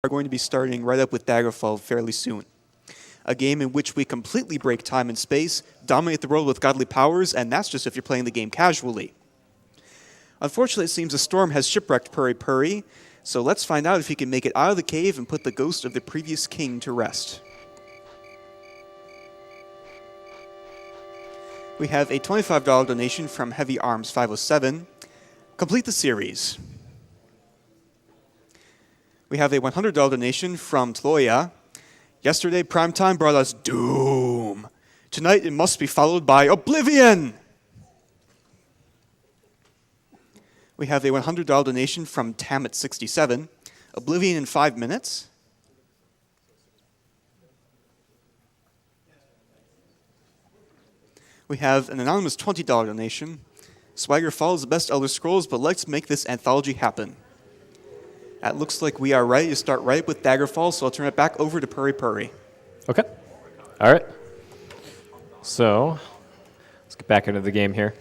are going to be starting right up with Daggerfall fairly soon. A game in which we completely break time and space, dominate the world with godly powers, and that's just if you're playing the game casually. Unfortunately, it seems a storm has shipwrecked Purry Purry, so let's find out if he can make it out of the cave and put the ghost of the previous king to rest. We have a $25 donation from Heavy Arms 507. Complete the series. We have a $100 donation from Tloya. Yesterday, primetime brought us doom. Tonight, it must be followed by oblivion. We have a $100 donation from Tammet67. Oblivion in 5 minutes. We have an anonymous $20 donation. Swagger follows the best Elder Scrolls, but let's make this anthology happen. It looks like we are ready to start right with Daggerfall, so I'll turn it back over to Purry Purry. Okay. All right. So, let's get back into the game here.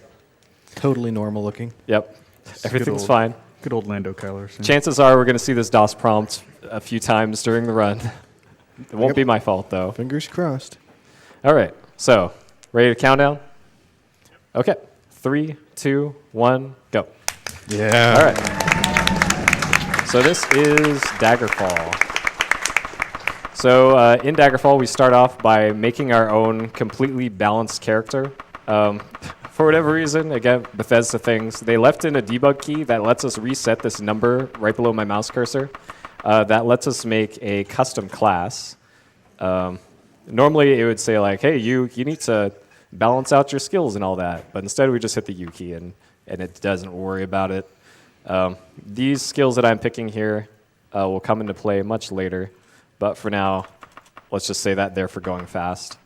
Totally normal looking. Yep. Everything's fine. Good old Lando Kyler. Chances are we're going to see this DOS prompt a few times during the run. It won't be my fault, though. Fingers crossed. All right. So, ready to count down? Okay. 3, 2, 1, go. Yeah. All right. So this is Daggerfall. So in Daggerfall, we start off by making our own completely balanced character. For whatever reason, again, Bethesda things, they left in a debug key that lets us reset this number right below my mouse cursor. That lets us make a custom class. Normally, it would say like, hey, you need to balance out your skills and all that. But instead, we just hit the U key, and it doesn't worry about it. These skills that I'm picking here will come into play much later, but for now, let's just say that they're for going fast.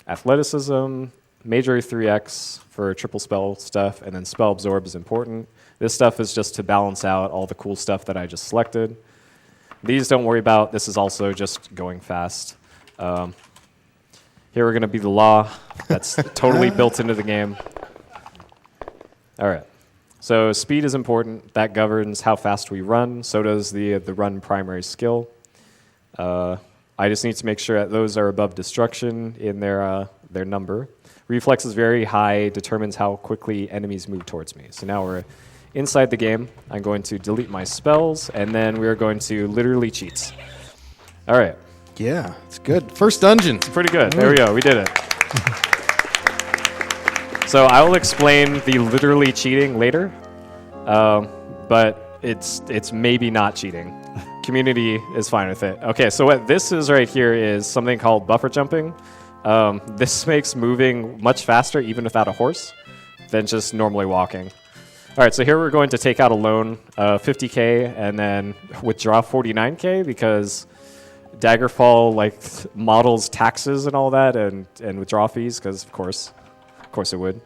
Athleticism, Major 3x for triple spell stuff, and then Spell Absorb is important. This stuff is just to balance out all the cool stuff that I just selected. These don't worry about. This is also just going fast. Here we're going to be the law. That's totally built into the game. All right. So speed is important. That governs how fast we run. So does the run primary skill. I just need to make sure that those are above destruction in their number. Reflex is very high, determines how quickly enemies move towards me. So now we're inside the game. I'm going to delete my spells, and then we're going to literally cheat. All right. Yeah, it's good. First dungeon. It's pretty good. There we go. We did it. So I will explain the literally cheating later, but it's maybe not cheating. Community is fine with it. Okay, so what this is right here is something called buffer jumping. This makes moving much faster, even without a horse, than just normally walking. All right, so here we're going to take out a loan, 50K, and then withdraw 49K because Daggerfall models taxes and all that, and withdraw fees, because of course it would.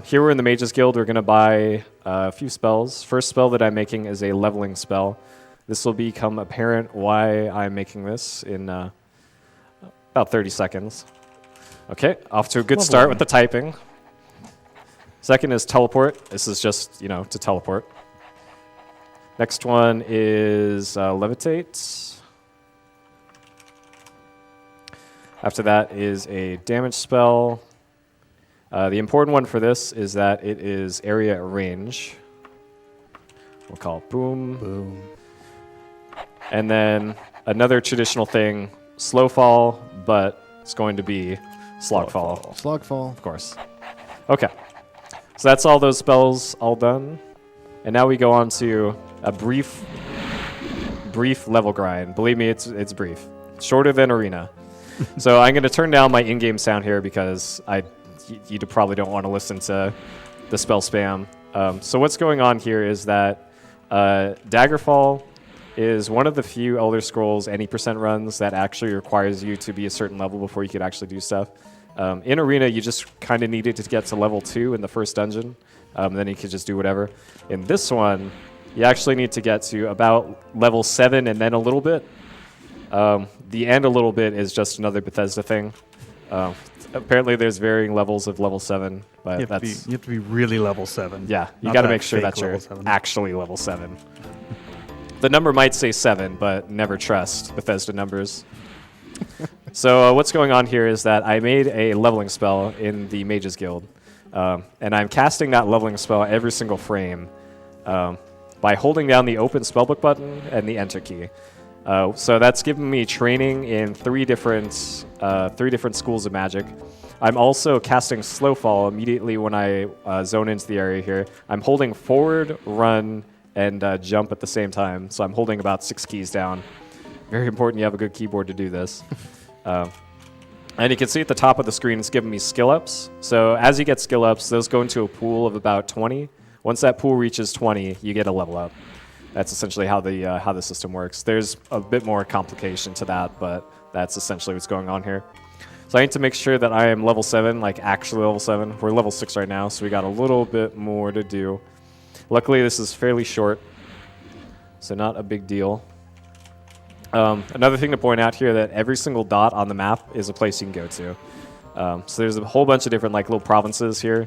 Here we're in the Mages Guild. We're going to buy a few spells. First spell that I'm making is a leveling spell. This will become apparent why I'm making this in about 30 seconds. Okay, off to a good start with the typing. Second is teleport. This is just, to teleport. Next one is levitate. After that is a damage spell. The important one for this is that it is area range. We'll call it boom. Boom. And then another traditional thing, slow fall, but it's going to be slog fall. Slogfall. Of course. Okay. So that's all those spells all done. And now we go on to a brief level grind. Believe me, it's brief. Shorter than Arena. So I'm going to turn down my in-game sound here because you probably don't want to listen to the spell spam. So what's going on here is that Daggerfall is one of the few Elder Scrolls any percent runs that actually requires you to be a certain level before you could actually do stuff. In Arena, you just kind of needed to get to level 2 in the first dungeon, then you could just do whatever. In this one, you actually need to get to about level 7 and then a little bit. The end a little bit is just another Bethesda thing. Apparently, there's varying levels of level 7, but you have to be really level 7. Yeah, you got to make sure that you're actually level 7. The number might say 7, but never trust Bethesda numbers. So what's going on here is that I made a leveling spell in the Mages Guild. And I'm casting that leveling spell every single frame by holding down the open spellbook button and the enter key. So that's given me training in three different schools of magic. I'm also casting slow fall immediately when I zone into the area here. I'm holding forward, run, and jump at the same time. So I'm holding about 6 keys down. Very important you have a good keyboard to do this. And you can see at the top of the screen it's giving me skill ups. So as you get skill ups, those go into a pool of about 20. Once that pool reaches 20, you get a level up. That's essentially how the system works. There's a bit more complication to that, but that's essentially what's going on here. So I need to make sure that I am level 7, like actually level 7. We're level 6 right now, so we got a little bit more to do. Luckily, this is fairly short, so not a big deal. Another thing to point out here that every single dot on the map is a place you can go to. So there's a whole bunch of different like little provinces here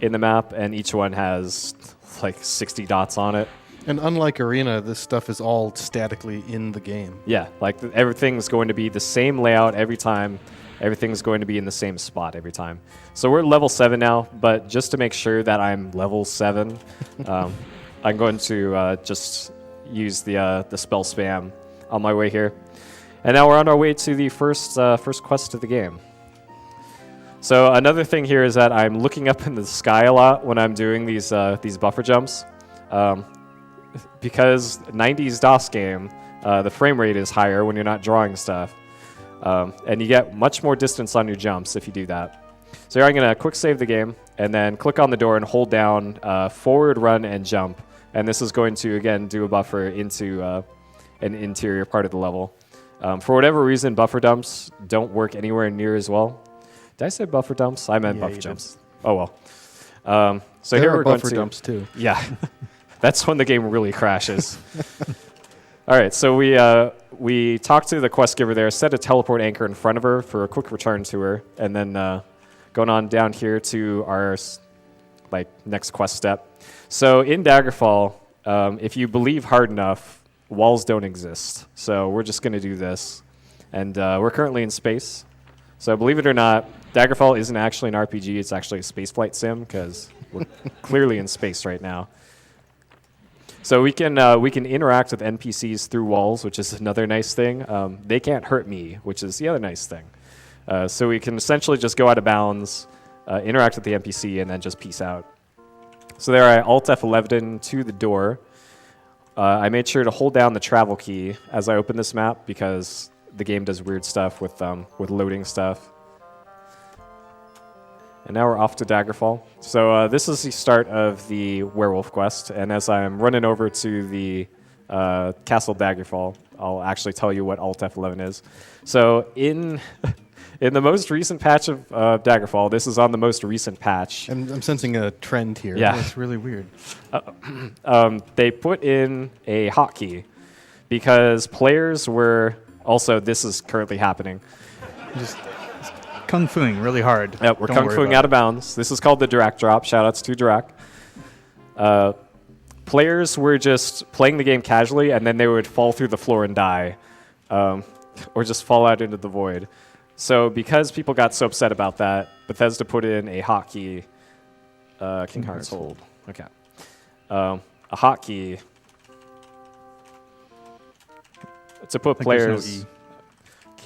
in the map, and each one has like 60 dots on it. And unlike Arena, this stuff is all statically in the game. Yeah, like everything's going to be the same layout every time. Everything's going to be in the same spot every time. So we're level 7 now, but just to make sure that I'm level 7, I'm going to just use the spell spam on my way here. And now we're on our way to the first quest of the game. So another thing here is that I'm looking up in the sky a lot when I'm doing these buffer jumps. Because 90s DOS game, the frame rate is higher when you're not drawing stuff. And you get much more distance on your jumps if you do that. So here I'm going to quick save the game and then click on the door and hold down forward, run, and jump. And this is going to, again, do a buffer into an interior part of the level. For whatever reason, buffer dumps don't work anywhere near as well. Did I say buffer dumps? I meant buffer jumps. Oh, well. So there here are we're going buffer to... dumps, too. Yeah. That's when the game really crashes. All right, so we talked to the quest giver there, set a teleport anchor in front of her for a quick return to her, and then going on down here to our next quest step. So in Daggerfall, if you believe hard enough, walls don't exist. So we're just going to do this. And we're currently in space. So believe it or not, Daggerfall isn't actually an RPG. It's actually a spaceflight sim because we're clearly in space right now. So we can interact with NPCs through walls, which is another nice thing. They can't hurt me, which is the other nice thing. So we can essentially just go out of bounds, interact with the NPC, and then just peace out. So there I Alt F11 to the door. I made sure to hold down the travel key as I open this map because the game does weird stuff with loading stuff. And now we're off to Daggerfall. So this is the start of the werewolf quest, and as I'm running over to the Castle Daggerfall, I'll actually tell you what Alt F11 is. So in the most recent patch of Daggerfall, this is on the most recent patch. I'm sensing a trend here. Yeah. It's really weird. They put in a hotkey because players were... Also, this is currently happening. Just kung fuing really hard. Yep, we're kung fuing out of bounds. This is called the Dirac drop. Shoutouts to Dirac. Players were just playing the game casually, and then they would fall through the floor and die, or just fall out into the void. So because people got so upset about that, Bethesda put in a hotkey. King Hearts hold. Okay. A hotkey to put players.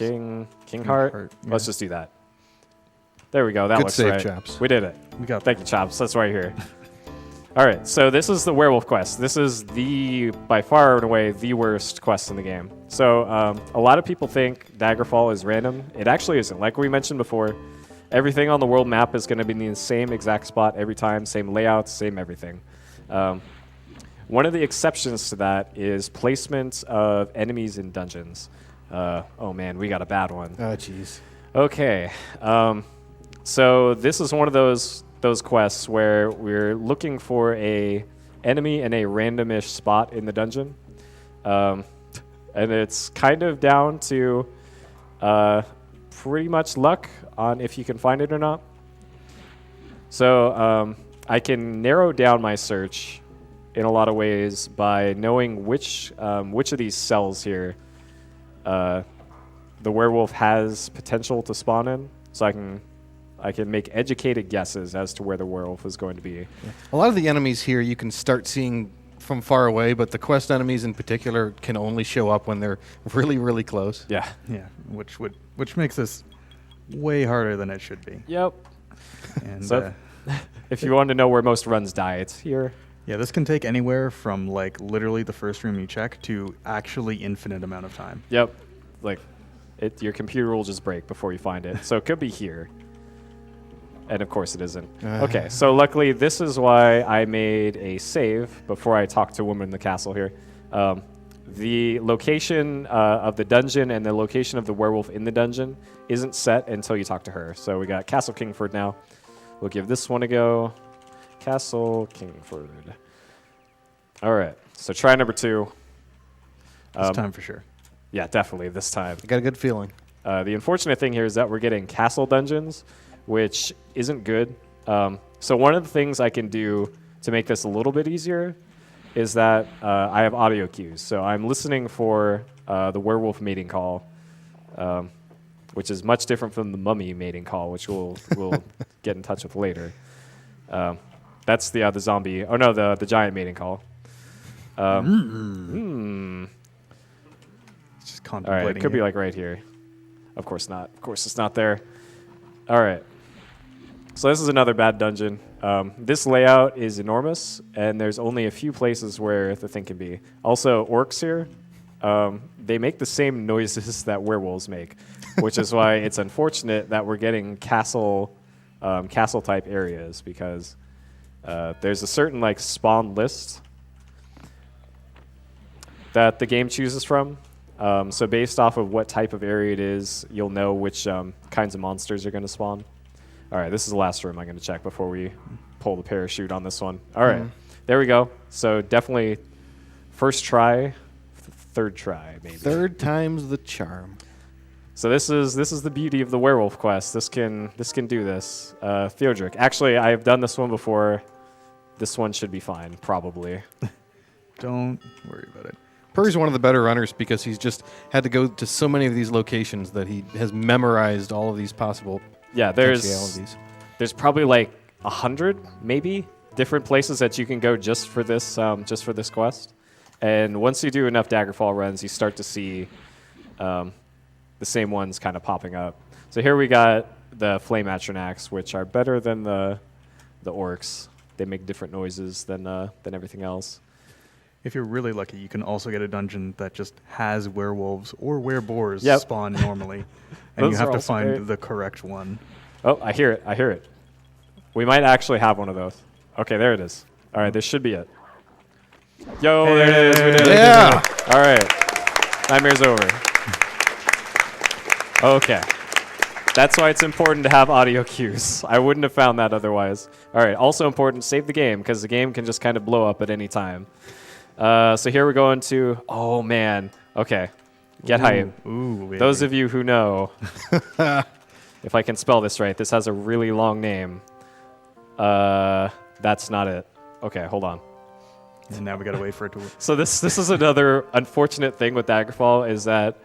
No King Heart. Yeah. Let's just do that. There we go. That Good looks save, right. Chops. We did it. We got Thank you, Chops. That's right here. All right. So this is the werewolf quest. This is by far and away the worst quest in the game. So a lot of people think Daggerfall is random. It actually isn't. Like we mentioned before, everything on the world map is going to be in the same exact spot every time, same layouts, same everything. One of the exceptions to that is placement of enemies in dungeons. Oh man, we got a bad one. Oh, jeez. Okay, so this is one of those quests where we're looking for a enemy in a randomish spot in the dungeon, and it's kind of down to pretty much luck on if you can find it or not. So I can narrow down my search in a lot of ways by knowing which of these cells here the werewolf has potential to spawn in, so I can make educated guesses as to where the werewolf is going to be. Yeah. A lot of the enemies here you can start seeing from far away, but the quest enemies in particular can only show up when they're really, really close. Yeah. Yeah, which makes this way harder than it should be. Yep. And So if you want to know where most runs die, it's here. yeah, this can take anywhere from like literally the first room you check to actually infinite amount of time. Yep. Like, your computer will just break before you find it. So it could be here. And of course it isn't. Okay, so luckily this is why I made a save before I talked to a woman in the castle here. The location of the dungeon and the location of the werewolf in the dungeon isn't set until you talk to her. So we got Castle Kingford now. We'll give this one a go. Castle Kingford. All right, so try number 2. This time for sure. Yeah, definitely this time. I got a good feeling. The unfortunate thing here is that we're getting castle dungeons, which isn't good. So one of the things I can do to make this a little bit easier is that I have audio cues. So I'm listening for the werewolf mating call, which is much different from the mummy mating call, which we'll get in touch with later. That's the zombie. Oh no, the giant mating call. Just All right, contemplating. it could be like right here. Of course not. Of course it's not there. All right. So this is another bad dungeon. This layout is enormous, and there's only a few places where the thing can be. Also, orcs here, they make the same noises that werewolves make, which is why it's unfortunate that we're getting castle-type areas, because there's a certain like spawn list that the game chooses from. So based off of what type of area it is, you'll know which kinds of monsters are going to spawn. All right, this is the last room I'm going to check before we pull the parachute on this one. All right, there we go. So definitely first try, third try, maybe. Third time's the charm. So this is the beauty of the werewolf quest. This can do this. Theodric. Actually, I have done this one before. This one should be fine, probably. Don't worry about it. Purr's one of the better runners because he's just had to go to so many of these locations that he has memorized all of these possible Yeah, there's potentialities. probably like 100 maybe different places that you can go just for this quest. And once you do enough Daggerfall runs, you start to see the same ones kind of popping up. So here we got the Flame Atronachs, which are better than the orcs. They make different noises than everything else. If you're really lucky, you can also get a dungeon that just has werewolves or wereboars Yep. spawn normally, and Those you have are to also find great. the correct one. Oh, I hear it. We might actually have one of those. Okay, there it is. All right, this should be it. Yo, there it is. We did it. Yeah. All right. Nightmare's over. Okay. That's why it's important to have audio cues. I wouldn't have found that otherwise. All right, also important, save the game, because the game can just kind of blow up at any time. So here we're going to, oh man, okay, get hype. Ooh, Those of you who know, if I can spell this right, this has a really long name. That's not it. Okay, hold on. And now we gotta wait for it to. So this is another unfortunate thing with Daggerfall is that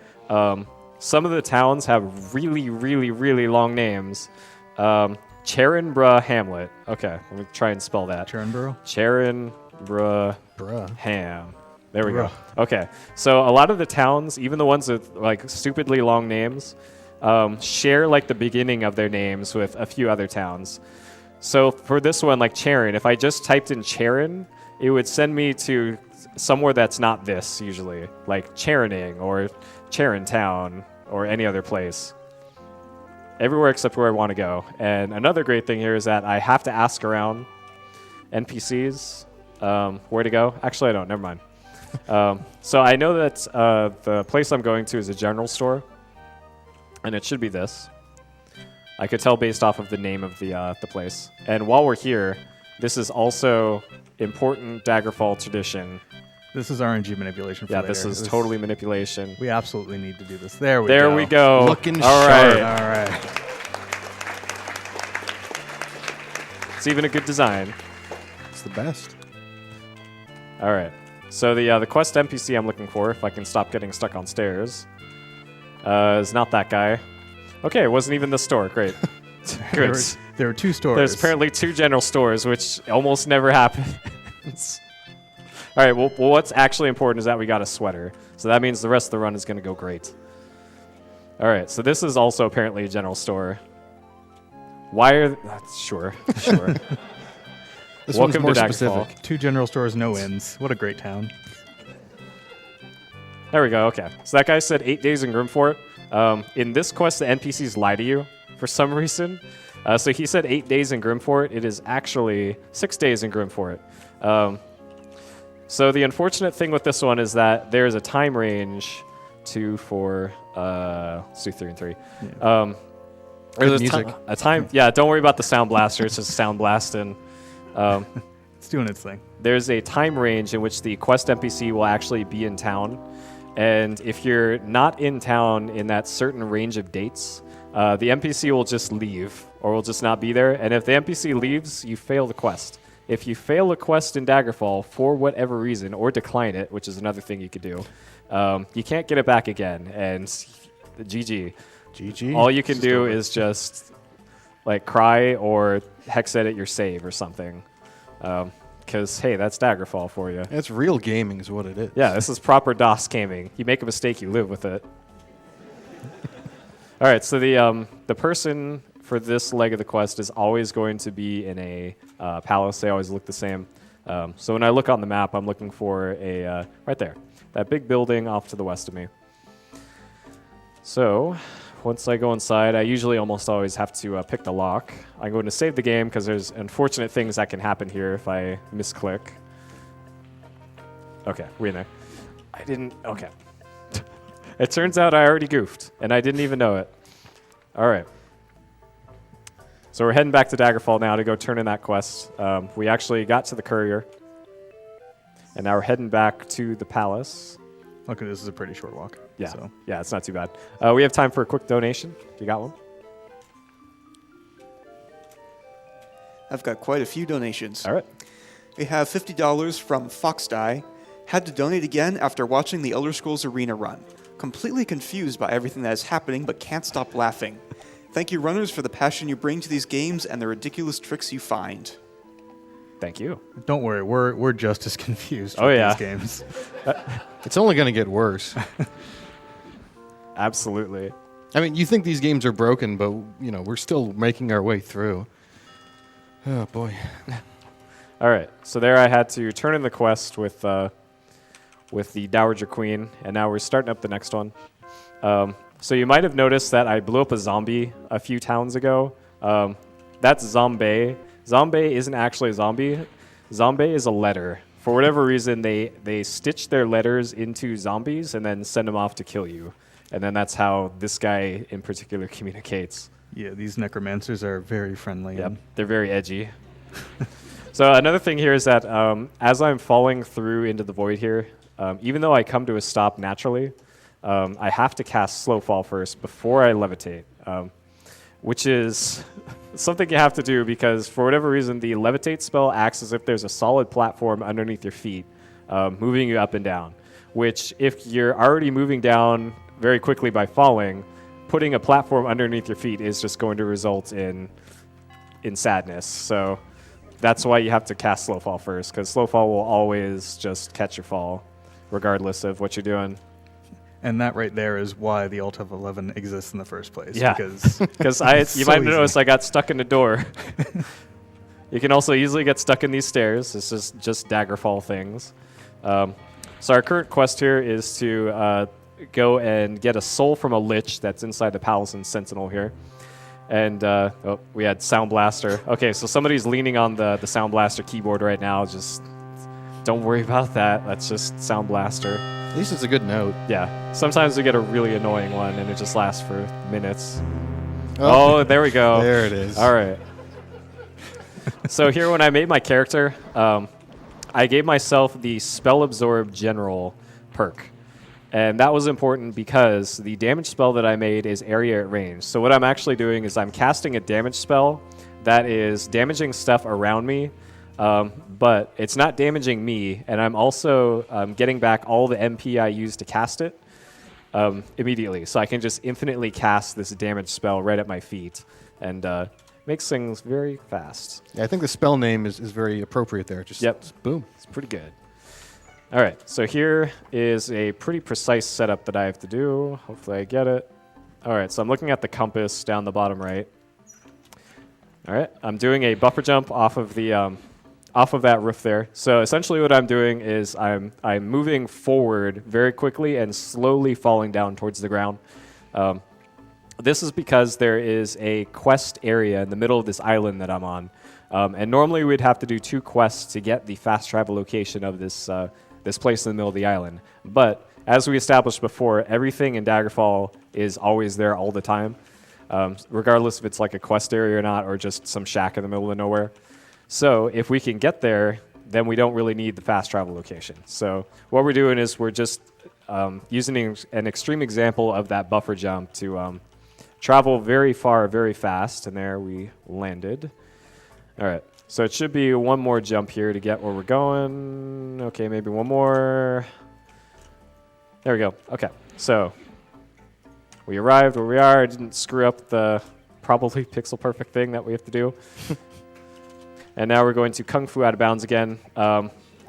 some of the towns have really, really, really long names. Charinbra Hamlet. Okay, let me try and spell that. Charinborough? Charinbra Bruh. Ham. There we go. Okay, so a lot of the towns, even the ones with like stupidly long names, share like the beginning of their names with a few other towns. So for this one, like Charin, if I just typed in Charin, it would send me to somewhere that's not this usually, like Charining or Charin Town or any other place. Everywhere except where I want to go. And another great thing here is that I have to ask around NPCs where to go. Actually, I don't. Never mind. So I know that the place I'm going to is a general store, and it should be this. I could tell based off of the name of the place. And while we're here, this is also important Daggerfall tradition. This is RNG manipulation. For Yeah, later. this is totally manipulation. We absolutely need to do this. There we There go. we go. Looking All sharp. right. All right. It's even a good design. It's the best. All right. So the quest NPC I'm looking for, if I can stop getting stuck on stairs, is not that guy. Okay, it wasn't even the store. Great. Good. There were 2 stores. There's apparently 2 general stores, which almost never happens. All right, well, what's actually important is that we got a sweater. So that means the rest of the run is going to go great. All right, so this is also apparently a general store. Why are... sure. This Welcome one's more to Daggerfall. specific. 2 general stores, no inns. What a great town. There we go, okay. So that guy said 8 days in Grimfort. In this quest, the NPCs lie to you for some reason. So he said 8 days in Grimfort. It is actually 6 days in Grimfort. So the unfortunate thing with this one is that there's a time range 2, 4, let's do 3 and 3. Good There's music. a time, yeah, don't worry about the sound blaster. It's just sound blasting. It's doing its thing. There's a time range in which the quest NPC will actually be in town. And if you're not in town in that certain range of dates, the NPC will just leave or will just not be there. And if the NPC leaves, you fail the quest. If you fail a quest in Daggerfall for whatever reason or decline it, which is another thing you could do, you can't get it back again. And GG. GG. All you can do is just like cry or hex edit your save or something. Because, hey, that's Daggerfall for you. It's real gaming is what it is. Yeah, this is proper DOS gaming. You make a mistake, you live with it. All right, so the person for this leg of the quest is always going to be in a palace. They always look the same. So when I look on the map, I'm looking for a right there, that big building off to the west of me. So once I go inside, I usually almost always have to pick the lock. I'm going to save the game because there's unfortunate things that can happen here if I misclick. Okay, we're in there. I didn't, okay. It turns out I already goofed, and I didn't even know it. All right. So we're heading back to Daggerfall now to go turn in that quest. We actually got to the courier, and now we're heading back to the palace. Okay, this is a pretty short walk. Yeah, So. yeah, it's not too bad. We have time for a quick donation. You got one? I've got quite a few donations. All right. We have $50 from Foxdie. Had to donate again after watching the Elder Scrolls Arena run. Completely confused by everything that is happening, but can't stop laughing. Thank you, runners, for the passion you bring to these games and the ridiculous tricks you find. Thank you. Don't worry, we're just as confused Oh, with yeah. these games. It's only going to get worse. Absolutely. I mean, you think these games are broken, but we're still making our way through. Oh boy. All right. So there I had to turn in the quest with the Dowager Queen, and now we're starting up the next one. So you might have noticed that I blew up a zombie a few towns ago. That's Zombie. Zombie isn't actually a zombie. Zombie is a letter. For whatever reason, they stitch their letters into zombies and then send them off to kill you. And then that's how this guy in particular communicates. Yeah, these necromancers are very friendly. Yep, and they're very edgy. So another thing here is that as I'm falling through into the void here, even though I come to a stop naturally, I have to cast Slow Fall first before I levitate, which is something you have to do because for whatever reason, the levitate spell acts as if there's a solid platform underneath your feet, moving you up and down, which if you're already moving down very quickly by falling, putting a platform underneath your feet is just going to result in sadness. So that's why you have to cast Slow Fall first, because Slow Fall will always just catch your fall, regardless of what you're doing. And that right there is why the Alt of 11 exists in the first place. Yeah, Because you so might easy. notice I got stuck in the door. You can also easily get stuck in these stairs. This is just Daggerfall things. So our current quest here is to go and get a soul from a Lich that's inside the Palace and Sentinel here. And we had Sound Blaster. Okay, so somebody's leaning on the Sound Blaster keyboard right now. Just don't worry about that. That's just Sound Blaster. At least it's a good note. Yeah. Sometimes we get a really annoying one, and it just lasts for minutes. Oh, there we go. There it is. All right. So here, when I made my character, I gave myself the Spell Absorb General perk. And that was important because the damage spell that I made is area at range. So what I'm actually doing is I'm casting a damage spell that is damaging stuff around me but it's not damaging me, and I'm also getting back all the MP I used to cast it immediately. So I can just infinitely cast this damage spell right at my feet, and makes things very fast. Yeah, I think the spell name is very appropriate there. Just boom. It's pretty good. All right, so here is a pretty precise setup that I have to do. Hopefully I get it. All right, so I'm looking at the compass down the bottom right. All right, I'm doing a buffer jump off of the off of that roof there. So essentially what I'm doing is I'm moving forward very quickly and slowly falling down towards the ground. This is because there is a quest area in the middle of this island that I'm on. And normally we'd have to do 2 quests to get the fast travel location of this this place in the middle of the island. But as we established before, everything in Daggerfall is always there all the time, regardless if it's like a quest area or not, or just some shack in the middle of nowhere. So if we can get there, then we don't really need the fast travel location. So what we're doing is we're just using an extreme example of that buffer jump to travel very far, very fast. And there we landed. All right. So it should be one more jump here to get where we're going. Okay, maybe one more. There we go. Okay, so we arrived where we are. I didn't screw up the probably pixel perfect thing that we have to do. And now we're going to Kung Fu out of bounds again.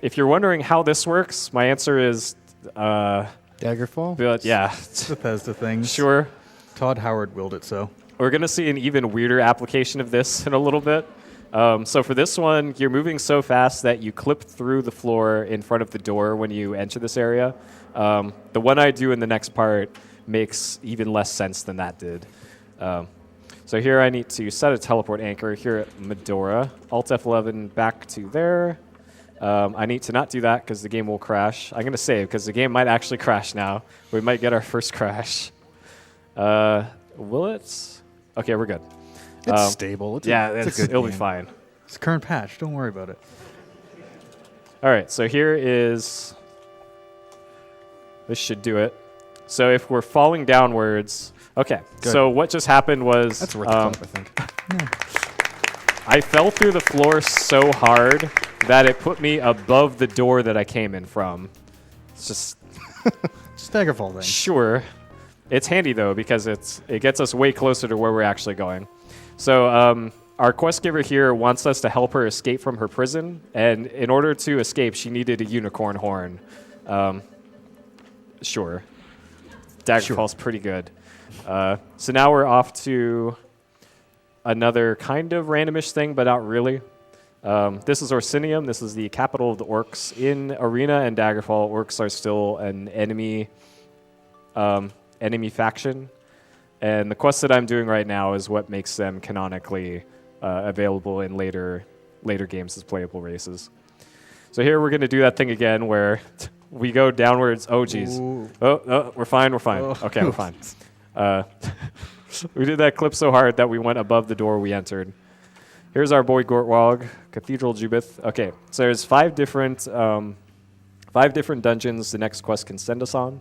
If you're wondering how this works, my answer is... Daggerfall? But yeah. Bethesda things. Sure. Todd Howard willed it so. We're going to see an even weirder application of this in a little bit. So for this one, you're moving so fast that you clip through the floor in front of the door when you enter this area. The one I do in the next part makes even less sense than that did. So here I need to set a teleport anchor here at Medora. Alt F11 back to there. I need to not do that because the game will crash. I'm going to save because the game might actually crash now. We might get our first crash. Will it? Okay, we're good. It's stable. It'll be fine. It's a current patch. Don't worry about it. All right, so here is... This should do it. So if we're falling downwards... Okay, Good. So what just happened was... That's worth a clip, I think. I fell through the floor so hard that it put me above the door that I came in from. It's just... Just Daggerfall thing. Sure. It's handy, though, because it gets us way closer to where we're actually going. So our quest giver here wants us to help her escape from her prison, and in order to escape, she needed a unicorn horn. Sure. Daggerfall's pretty good. So now we're off to another kind of randomish thing, but not really. This is Orsinium. This is the capital of the orcs. In Arena and Daggerfall, orcs are still an enemy faction. And the quest that I'm doing right now is what makes them canonically available in later games as playable races. So here we're going to do that thing again where we go downwards. Oh, geez. Oh, we're fine. Oh. Okay, we're fine. We did that clip so hard that we went above the door we entered. Here's our boy Gortwog, Cathedral Jubith. Okay, so there's 5 different dungeons the next quest can send us on.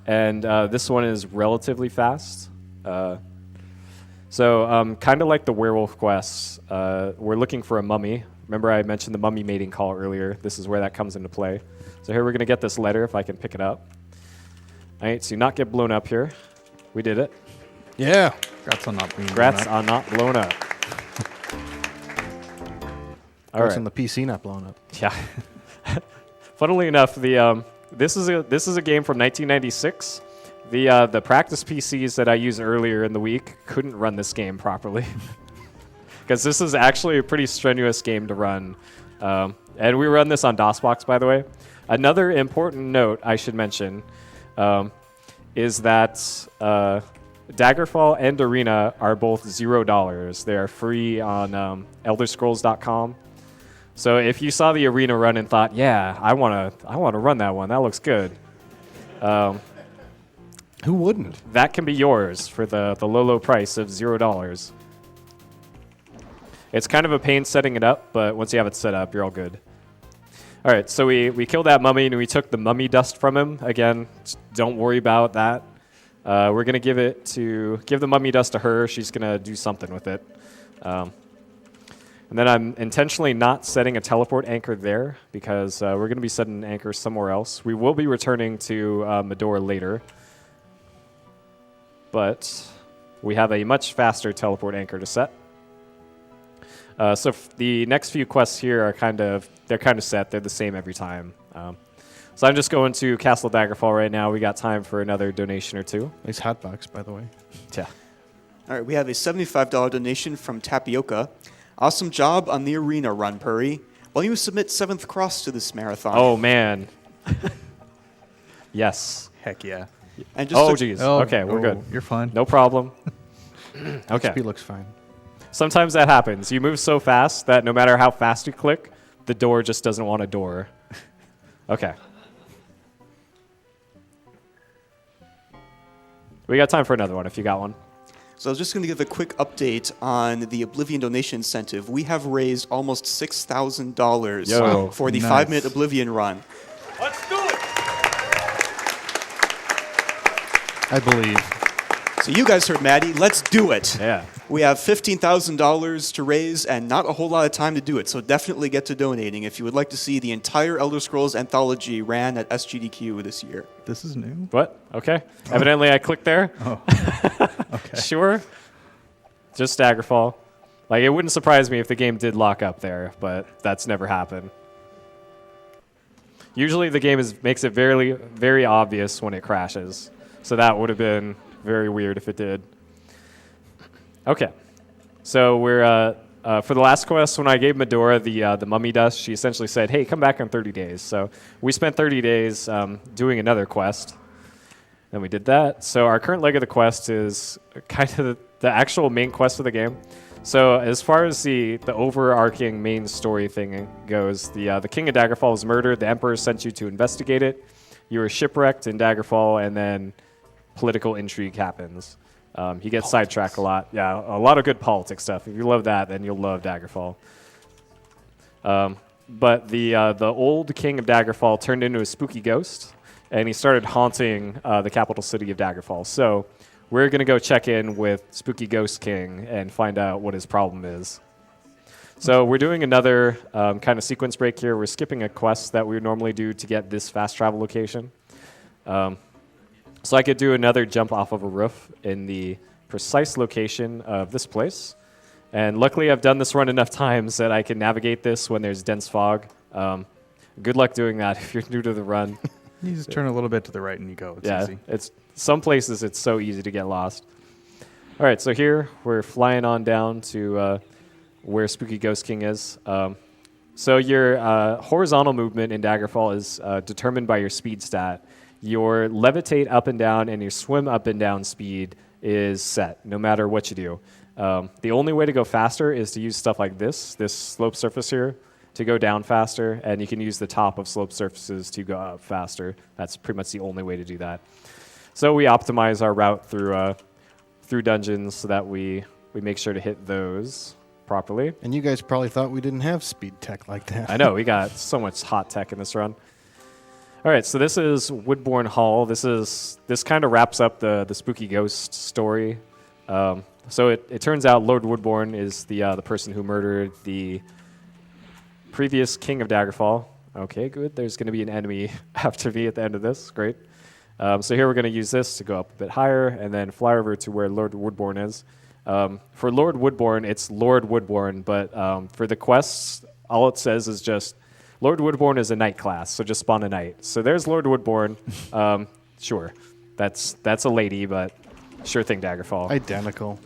And this one is relatively fast. So kind of like the werewolf quests, we're looking for a mummy. Remember I mentioned the mummy mating call earlier. This is where that comes into play. So here we're going to get this letter if I can pick it up. All right, so not get blown up here. We did it. Yeah. Congrats on not being Congrats on not blown up. All Congrats right. on the PC not blown up. Yeah. Funnily enough, this is a game from 1996. The practice PCs that I used earlier in the week couldn't run this game properly because this is actually a pretty strenuous game to run. And we run this on DOSBox, by the way. Another important note I should mention is that Daggerfall and Arena are both $0. They are free on ElderScrolls.com. So if you saw the Arena run and thought, "Yeah, I want to run that one. That looks good," who wouldn't? That can be yours for the low price of $0. It's kind of a pain setting it up, but once you have it set up, you're all good. All right, so we killed that mummy and we took the mummy dust from him. Again, don't worry about that. We're gonna give the mummy dust to her. She's gonna do something with it. And then I'm intentionally not setting a teleport anchor there because we're going to be setting an anchor somewhere else. We will be returning to Medora later. But we have a much faster teleport anchor to set. So the next few quests here are kind of set. They're the same every time. So I'm just going to Castle Daggerfall right now. We got time for another donation or two. Nice hotbox, by the way. Yeah. All right, we have a $75 donation from Tapioca. Awesome job on the arena run, Purry. Why don't you submit 7th Cross to this marathon? Oh, man. Yes. Heck yeah. And just Oh, to- geez. Okay, we're good. You're fine. No problem. Okay. XP looks fine. Sometimes that happens. You move so fast that no matter how fast you click, the door just doesn't want a door. Okay. We got time for another one if you got one. So I was just going to give a quick update on the Oblivion donation incentive. We have raised almost $6,000 Yo, for the nice. 5-minute Oblivion run. Let's do it! I believe. So you guys heard Maddie. Let's do it. Yeah. We have $15,000 to raise and not a whole lot of time to do it, so definitely get to donating if you would like to see the entire Elder Scrolls anthology ran at SGDQ this year. This is new. What? Okay. Evidently I clicked there. Oh. Okay. Sure. Just Daggerfall. Like, it wouldn't surprise me if the game did lock up there, but that's never happened. Usually the game makes it very, very obvious when it crashes. So that would have been very weird if it did. Okay. So we're for the last quest, when I gave Medora the mummy dust, she essentially said, hey, come back in 30 days. So we spent 30 days doing another quest. And we did that. So our current leg of the quest is kind of the actual main quest of the game. So as far as the overarching main story thing goes, the King of Daggerfall was murdered. The Emperor sent you to investigate it. You were shipwrecked in Daggerfall, and then political intrigue happens. He gets sidetracked a lot. Yeah, a lot of good politics stuff. If you love that, then you'll love Daggerfall. But the old King of Daggerfall turned into a spooky ghost, and he started haunting the capital city of Daggerfall. So we're going to go check in with Spooky Ghost King and find out what his problem is. So we're doing another kind of sequence break here. We're skipping a quest that we would normally do to get this fast travel location. So I could do another jump off of a roof in the precise location of this place. And luckily I've done this run enough times that I can navigate this when there's dense fog. Good luck doing that if you're new to the run. You just turn a little bit to the right and you go. It's easy. It's some places it's so easy to get lost. All right, so here we're flying on down to where Spooky Ghost King is. So your horizontal movement in Daggerfall is determined by your speed stat. Your levitate up and down and your swim up and down speed is set, no matter what you do. The only way to go faster is to use stuff like this slope surface here, to go down faster, and you can use the top of slope surfaces to go up faster. That's pretty much the only way to do that. So we optimize our route through dungeons so that we make sure to hit those properly. And you guys probably thought we didn't have speed tech like that. I know, we got so much hot tech in this run. All right, so this is Woodbourne Hall. This kind of wraps up the spooky ghost story. So it turns out Lord Woodbourne is the person who murdered the previous King of Daggerfall. Okay, good. There's going to be an enemy after me at the end of this. Great. So here we're going to use this to go up a bit higher and then fly over to where Lord Woodbourne is. For Lord Woodbourne, it's Lord Woodbourne, but for the quests, all it says is just Lord Woodbourne is a knight class, so just spawn a knight. So there's Lord Woodbourne. Sure, that's a lady, but sure thing, Daggerfall. Identical.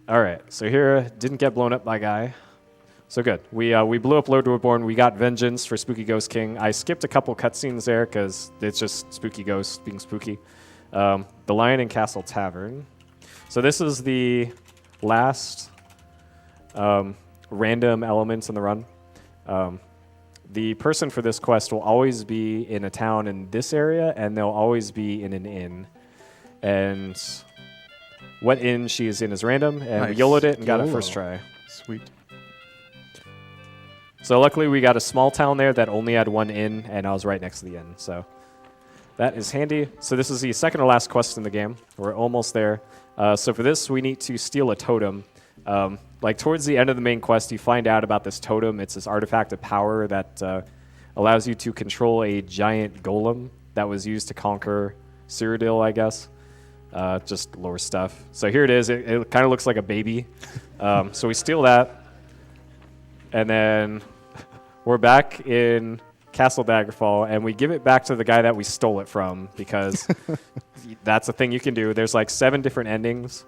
All right, so here didn't get blown up by guy. So good. We blew up Lord Woodbourne. We got vengeance for Spooky Ghost King. I skipped a couple cutscenes there because it's just Spooky Ghost being spooky. The Lion and Castle Tavern. So this is the last random elements in the run. The person for this quest will always be in a town in this area, and they'll always be in an inn. And what inn she is in is random, and Nice. we YOLO'd it and got it YOLO. first try. Sweet. So luckily we got a small town there that only had one inn, and I was right next to the inn. So that is handy. So this is the second to last quest in the game. We're almost there. So for this, we need to steal a totem. Like towards the end of the main quest, you find out about this totem. It's this artifact of power that allows you to control a giant golem that was used to conquer Cyrodiil, I guess. Just lore stuff. So here it is. It kind of looks like a baby. So we steal that. And then we're back in Castle Daggerfall, and we give it back to the guy that we stole it from, because that's a thing you can do. There's like 7 different endings,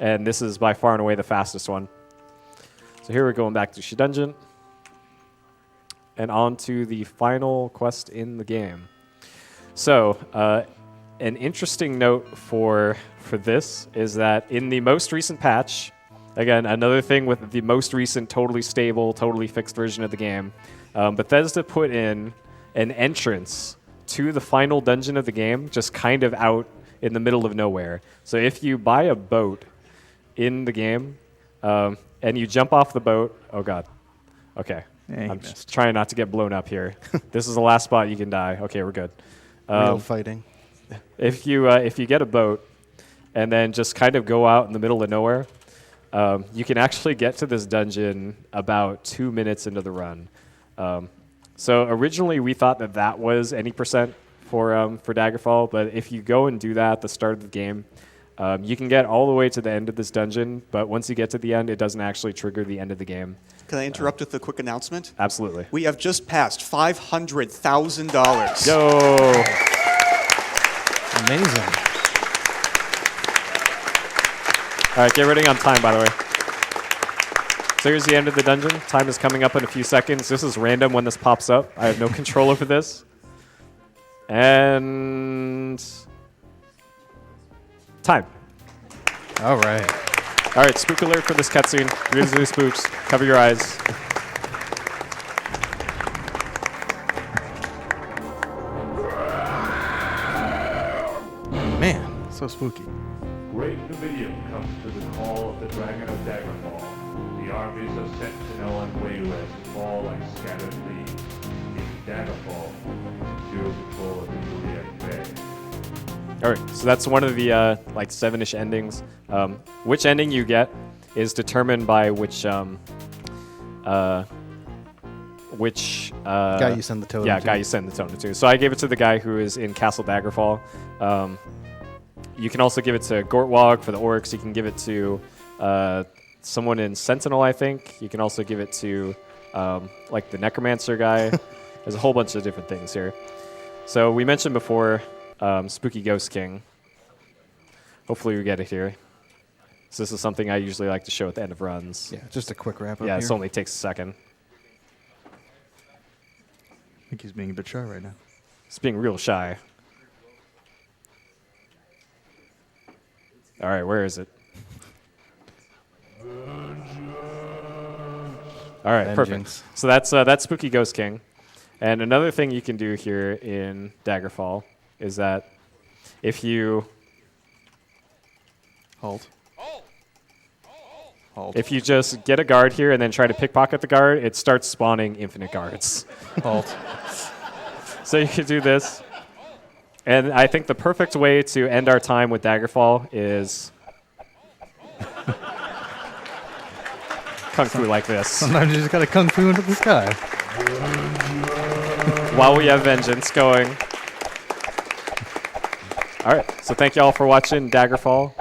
and this is by far and away the fastest one. So here we're going back to Shi Dungeon, and on to the final quest in the game. So an interesting note for this is that in the most recent patch, again, another thing with the most recent totally stable, totally fixed version of the game, Bethesda put in an entrance to the final dungeon of the game, just kind of out in the middle of nowhere. So if you buy a boat in the game and you jump off the boat, oh god, okay, I'm just trying not to get blown up here. This is the last spot you can die. Okay, we're good. Real fighting. If you get a boat and then just kind of go out in the middle of nowhere, you can actually get to this dungeon about 2 minutes into the run. So originally we thought that was any percent for Daggerfall, but if you go and do that at the start of the game, you can get all the way to the end of this dungeon, but once you get to the end, it doesn't actually trigger the end of the game. Can I interrupt with a quick announcement? Absolutely. We have just passed $500,000. Yo! Amazing. All right, get ready on time, by the way. So here's the end of the dungeon. Time is coming up in a few seconds. This is random when this pops up. I have no control over this. And time. All right. All right, spook alert for this cutscene. Grizzly spooks. Cover your eyes. Man. So spooky. Great Dominion comes to the call of the Dragon of Daggerfall. The armies of Sentinel and Wayless fall like scattered leaves. In Daggerfall, zero control of the Iliad Bay. All right, so that's one of the like 7-ish endings. Which ending you get is determined by which guy you send the totem yeah, to. guy you send the totem to. So I gave it to the guy who is in Castle Daggerfall. You can also give it to Gortwog for the orcs. You can give it to someone in Sentinel, I think. You can also give it to like the Necromancer guy. There's a whole bunch of different things here. So we mentioned before Spooky Ghost King. Hopefully we get it here. So this is something I usually like to show at the end of runs. Yeah, just a quick wrap up Yeah, here. this only takes a second. I think he's being a bit shy right now. It's being real shy. All right, where is it? All right, Vengeance. perfect. So that's Spooky Ghost King. And another thing you can do here in Daggerfall is that if you Halt. Halt. if you just get a guard here and then try to pickpocket the guard, it starts spawning infinite guards. Halt. So you can do this. And I think the perfect way to end our time with Daggerfall is kung fu like this. Sometimes you just gotta kung fu into the sky. While we have Vengeance going. All right, so thank you all for watching Daggerfall.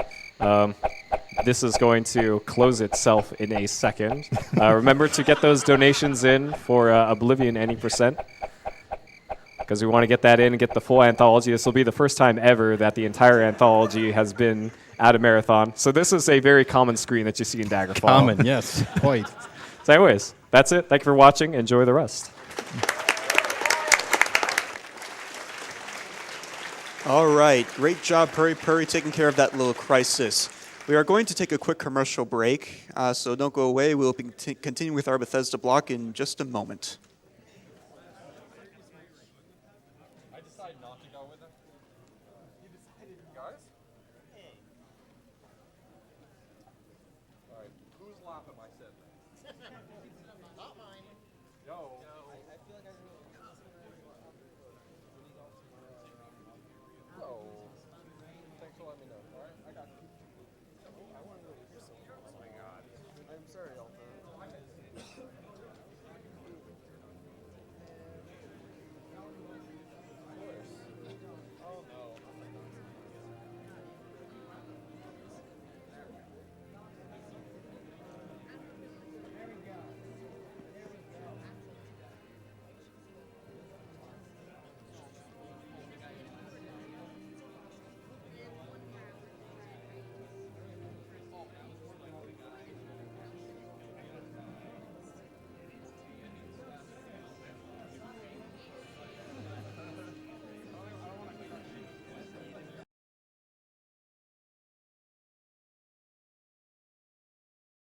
This is going to close itself in a second. Remember to get those donations in for Oblivion any percent, because we want to get that in and get the full anthology. This will be the first time ever that the entire anthology has been at a marathon. So this is a very common screen that you see in Daggerfall. Common, yes, quite. So anyways, that's it. Thank you for watching. Enjoy the rest. All right, great job, Purry Purry, taking care of that little crisis. We are going to take a quick commercial break, so don't go away. We'll be continuing with our Bethesda block in just a moment. I decided not to go with him. You decided, guys? All right, who's laughing? I said that.